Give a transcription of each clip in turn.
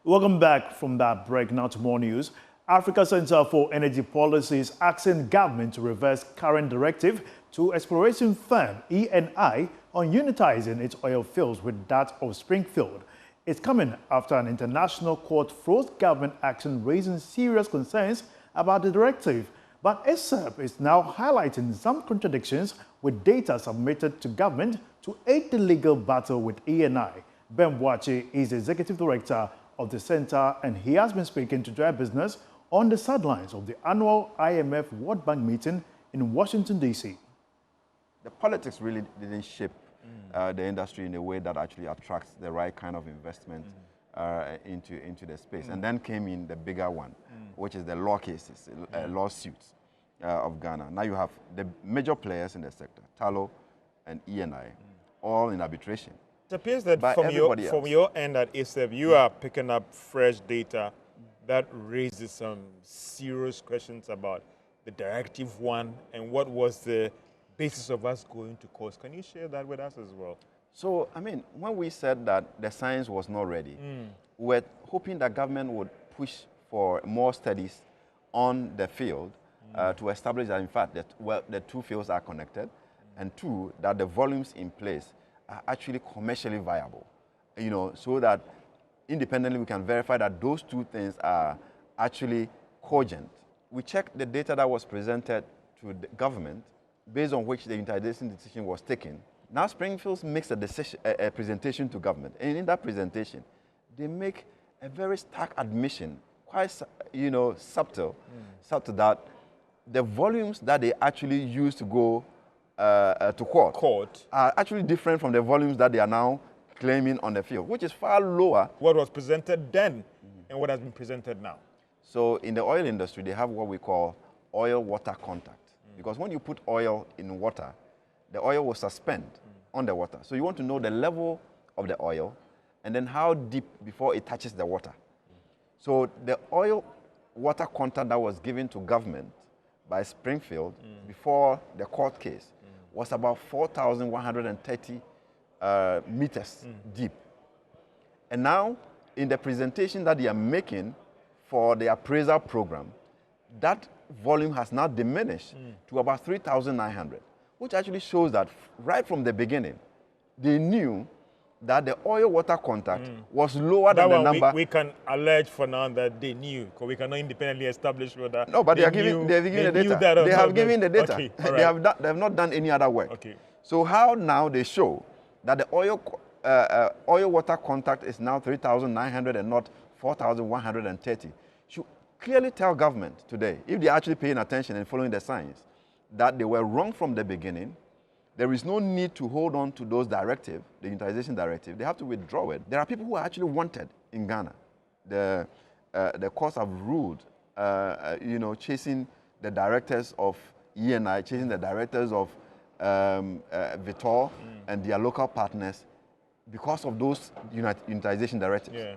Welcome back from that break. Now to more news. Africa Center for Energy Policy is asking government to reverse current directive to exploration firm ENI on unitizing its oil fields with that of Springfield. It's coming after an international court froze government action, raising serious concerns about the directive. But SERP is now highlighting some contradictions with data submitted to government to aid the legal battle with ENI. Ben Boachi is executive director of the center, and he has been speaking to Joy Business on the sidelines of the annual IMF World Bank meeting in Washington, D.C. The politics really didn't shape the industry in a way that actually attracts the right kind of investment into the space. And then came in the bigger one, which is the law cases, lawsuits of Ghana. Now you have the major players in the sector, Talo and ENI, all in arbitration. It appears that from your end at ASEP, you are picking up fresh data that raises some serious questions about the Directive 1 and what was the basis of us going to court. Can you share that with us as well? So, I mean, when we said that the science was not ready, we were hoping that government would push for more studies on the field to establish that, in fact, that, the two fields are connected, and two, that the volumes in place are actually commercially viable, so that independently we can verify that those two things are actually cogent. We checked the data that was presented to the government, based on which the unitization decision was taken. Now Springfield makes a presentation to government, and in that presentation, they make a very stark admission, quite subtle that the volumes that they actually use to go to court are actually different from the volumes that they are now claiming on the field, which is far lower. What was presented then and what has been presented now? So in the oil industry, they have what we call oil-water contact. Because when you put oil in water, the oil will suspend on the water. So you want to know the level of the oil and then how deep before it touches the water. So the oil-water contact that was given to government by Springfield before the court case was about 4,130 meters deep. And now, in the presentation that they are making for the appraisal program, that volume has now diminished to about 3,900, which actually shows that right from the beginning, they knew that the oil-water contact was lower than the number. We can allege for now that they knew, because we cannot independently establish whether. No, but they have given the data. They have given the data. Okay, they have not done any other work. Okay. So how now they show that the oil-water contact is now 3,900 and not 4,130 should clearly tell government today, if they're actually paying attention and following the science, that they were wrong from the beginning. There is no need to hold on to those directives, the unitization directive. They have to withdraw it. There are people who are actually wanted in Ghana. The courts have ruled, chasing the directors of ENI, chasing the directors of Vitor and their local partners because of those unitization directives. Yeah.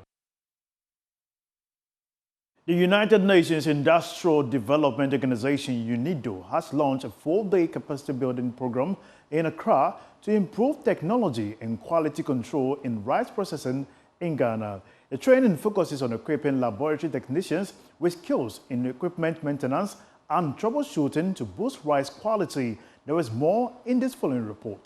The United Nations Industrial Development Organization, UNIDO, has launched a 4-day capacity building program in Accra to improve technology and quality control in rice processing in Ghana. The training focuses on equipping laboratory technicians with skills in equipment maintenance and troubleshooting to boost rice quality. There is more in this following report.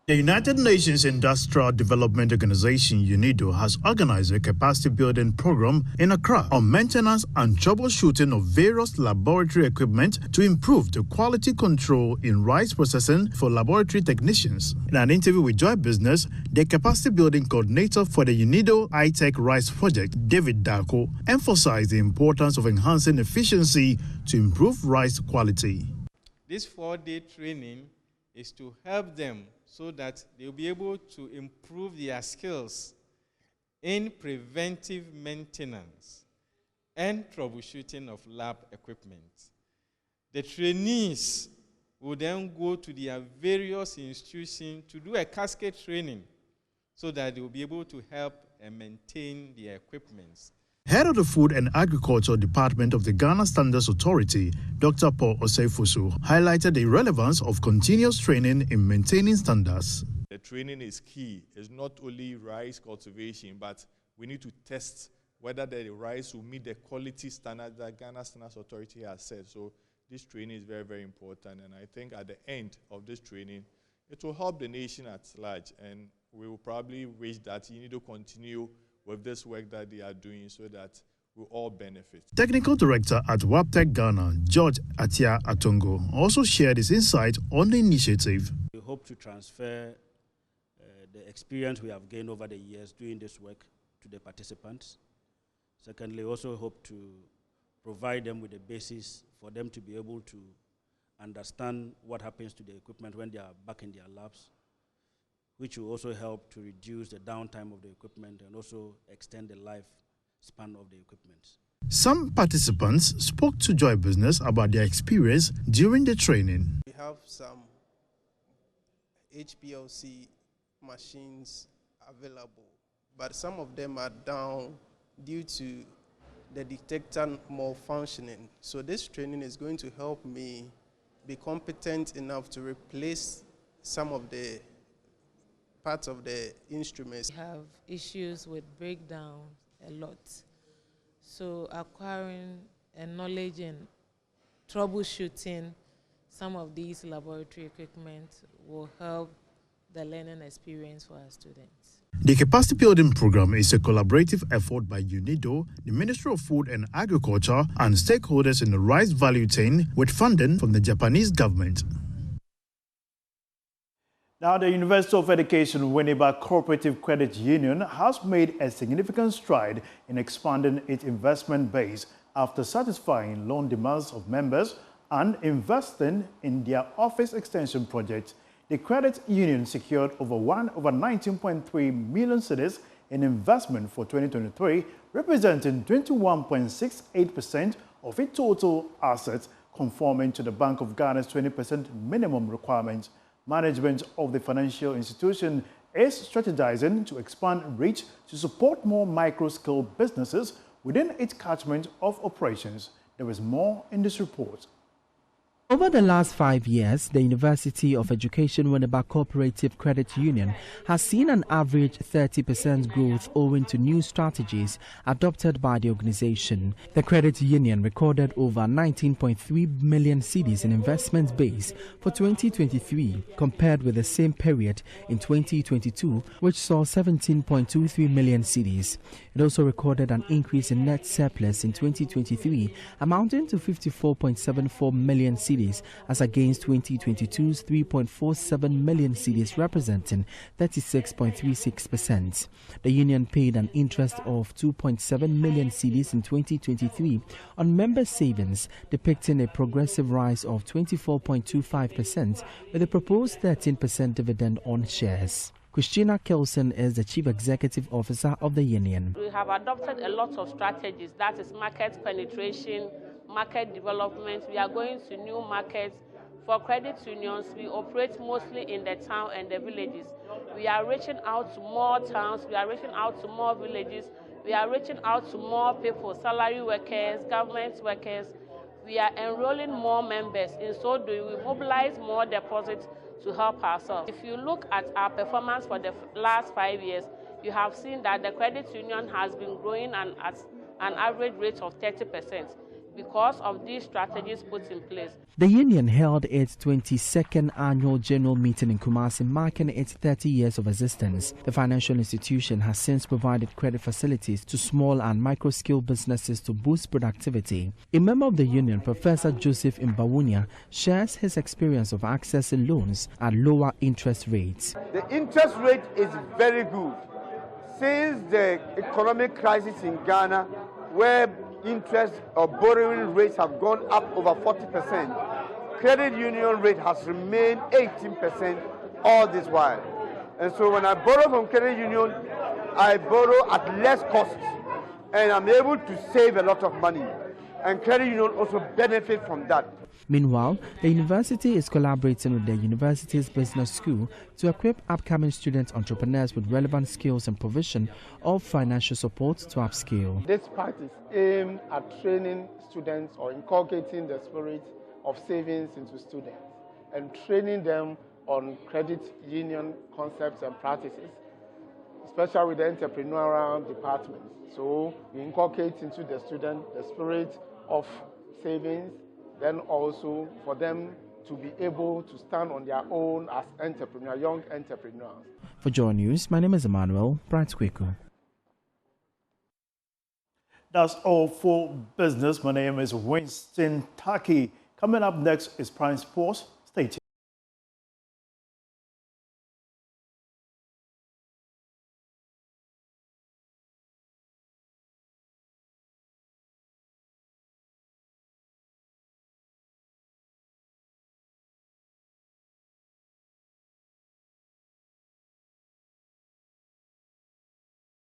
The United Nations Industrial Development Organization, UNIDO, has organized a capacity building program in Accra on maintenance and troubleshooting of various laboratory equipment to improve the quality control in rice processing for laboratory technicians. In an interview with Joy Business, the capacity building coordinator for the UNIDO high-tech rice project, David Dako, emphasized the importance of enhancing efficiency to improve rice quality. This 4-day training is to help them so that they'll be able to improve their skills in preventive maintenance and troubleshooting of lab equipment. The trainees will then go to their various institutions to do a cascade training so that they will be able to help and maintain their equipment. Head of the Food and Agriculture Department of the Ghana Standards Authority, Dr. Paul Oseifusu, highlighted the relevance of continuous training in maintaining standards. The training is key. It's not only rice cultivation, but we need to test whether the rice will meet the quality standards that Ghana Standards Authority has set. So this training is very, very important. And I think at the end of this training, it will help the nation at large. And we will probably wish that you need to continue with this work that they are doing so that we all benefit. Technical Director at WAPTEC Ghana, George Atia Atongo, also shared his insight on the initiative. We hope to transfer the experience we have gained over the years doing this work to the participants. Secondly, we also hope to provide them with a basis for them to be able to understand what happens to the equipment when they are back in their labs, which will also help to reduce the downtime of the equipment and also extend the lifespan of the equipment. Some participants spoke to Joy Business about their experience during the training. We have some HPLC machines available, but some of them are down due to the detector malfunctioning. So this training is going to help me be competent enough to replace some of the parts of the instruments. We have issues with breakdowns a lot. So acquiring a knowledge in troubleshooting some of these laboratory equipment will help the learning experience for our students. The capacity building program is a collaborative effort by UNIDO, the Ministry of Food and Agriculture, and stakeholders in the rice value chain with funding from the Japanese government. Now, the University of Education Winneba Cooperative Credit Union has made a significant stride in expanding its investment base after satisfying loan demands of members and investing in their office extension project. The credit union secured over 19.3 million cedis in investment for 2023, representing 21.68% of its total assets, conforming to the Bank of Ghana's 20% minimum requirement. Management of the financial institution is strategizing to expand reach to support more micro-scale businesses within its catchment of operations. There is more in this report. Over the last 5 years, the University of Education Winneba Cooperative Credit Union has seen an average 30% growth owing to new strategies adopted by the organization. The credit union recorded over 19.3 million cedis in investment base for 2023 compared with the same period in 2022, which saw 17.23 million cedis. It also recorded an increase in net surplus in 2023 amounting to 54.74 million cedis as against 2022's 3.47 million cedis, representing 36.36%. The union paid an interest of 2.7 million cedis in 2023 on member savings, depicting a progressive rise of 24.25% with a proposed 13% dividend on shares. Christina Kelson is the Chief Executive Officer of the union. We have adopted a lot of strategies, that is market penetration, market development. We are going to new markets. For credit unions, we operate mostly in the town and the villages. We are reaching out to more towns, we are reaching out to more villages, we are reaching out to more people, salary workers, government workers. We are enrolling more members. In so doing, we mobilize more deposits to help ourselves. If you look at our performance for the last 5 years, you have seen that the credit union has been growing at an average rate of 30% because of these strategies put in place. The union held its 22nd annual general meeting in Kumasi, marking its 30 years of existence. The financial institution has since provided credit facilities to small and micro-scale businesses to boost productivity. A member of the union, Professor Joseph Mbawunia, shares his experience of accessing loans at lower interest rates. The interest rate is very good. Since the economic crisis in Ghana, where interest or borrowing rates have gone up over 40%, credit union rate has remained 18% all this while. And so when I borrow from credit union, I borrow at less cost and I'm able to save a lot of money. And credit union also benefit from that. Meanwhile, the university is collaborating with the university's business school to equip upcoming student entrepreneurs with relevant skills and provision of financial support to upskill. This part is aimed at training students or inculcating the spirit of savings into students and training them on credit union concepts and practices. especially with the entrepreneurial department. So we inculcate into the student the spirit of savings, then also for them to be able to stand on their own as entrepreneurs, young entrepreneurs. For Joy News, my name is Emmanuel Bright-Kweku. That's all for business. My name is Winston Taki. Coming up next is Prime Sports. Stay tuned.